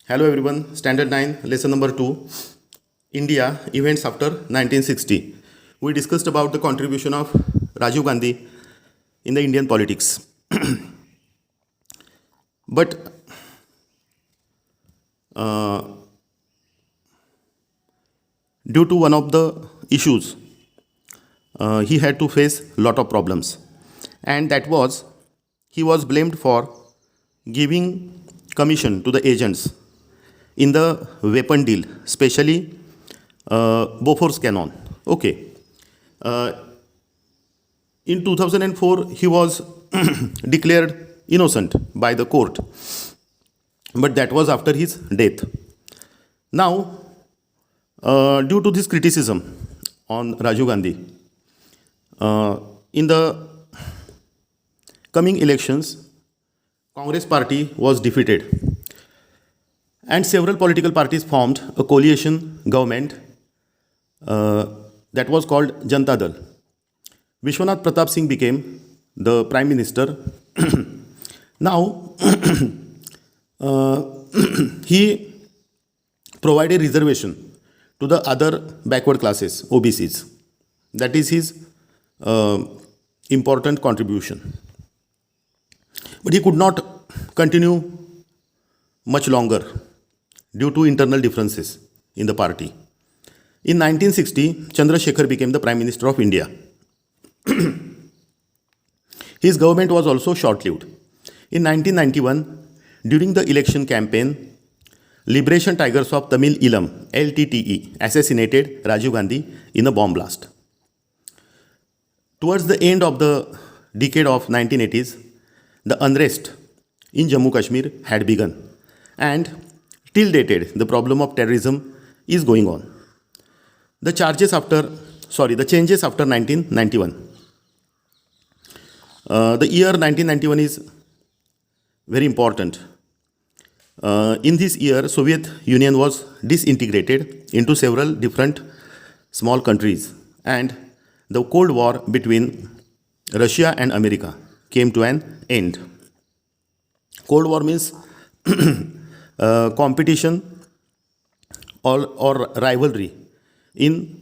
Hello everyone, Standard 9, lesson number 2, India, events after 1960. We discussed about the contribution of Rajiv Gandhi in the Indian politics. But due to one of the issues, he had to face lot of problems. And that was, he was blamed for giving commission to the agents in the weapon deal, especially Bofors cannon. Okay. In 2004, he was declared innocent by the court, but that was after his death. Now, due to this criticism on Rajiv Gandhi, in the coming elections, Congress party was defeated and several political parties formed a coalition government that was called Janata Dal. Vishwanath Pratap Singh became the prime minister. Now, he provided reservation to the other backward classes, OBCs. That is his important contribution. But he could not continue much longer due to internal differences in the party. In 1960, Chandrasekhar became the Prime Minister of India. His government was also short-lived. In 1991, during the election campaign, Liberation Tigers of Tamil Eelam, LTTE, assassinated Rajiv Gandhi in a bomb blast. Towards the end of the decade of 1980s, the unrest in Jammu Kashmir had begun, and till dated, the problem of terrorism is going on. The changes after 1991. The year 1991 is very important. In this year, Soviet Union was disintegrated into several different small countries, and the Cold War between Russia and America came to an end. Cold War means competition or rivalry in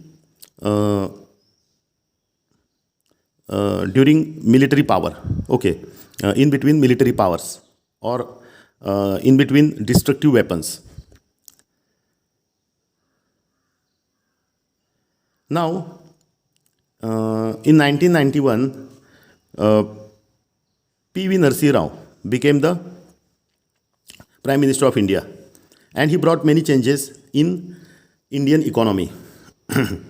during military power, okay, in between military powers or in between destructive weapons. Now, in 1991, P.V. Narasimha Rao became the Prime Minister of India, and he brought many changes in Indian economy. In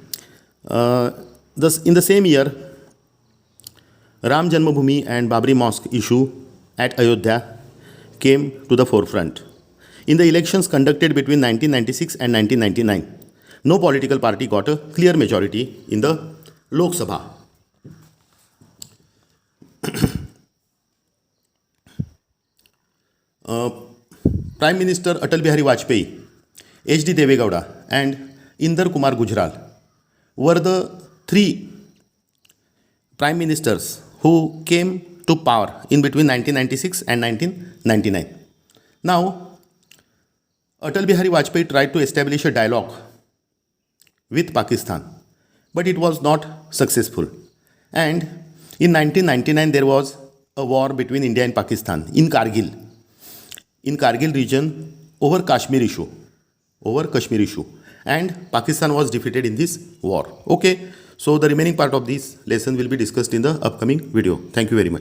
the same year, Ram Janmabhoomi and Babri Mosque issue at Ayodhya came to the forefront. In the elections conducted between 1996 and 1999, no political party got a clear majority in the Lok Sabha. Prime Minister Atal Bihari Vajpayee, H.D. Deve Gowda and Inder Kumar Gujral were the three prime ministers who came to power in between 1996 and 1999. Now, Atal Bihari Vajpayee tried to establish a dialogue with Pakistan, but it was not successful. And in 1999, there was a war between India and Pakistan in Kargil region over Kashmir issue, and Pakistan was defeated in this war. Okay, so the remaining part of this lesson will be discussed in the upcoming video. Thank you very much.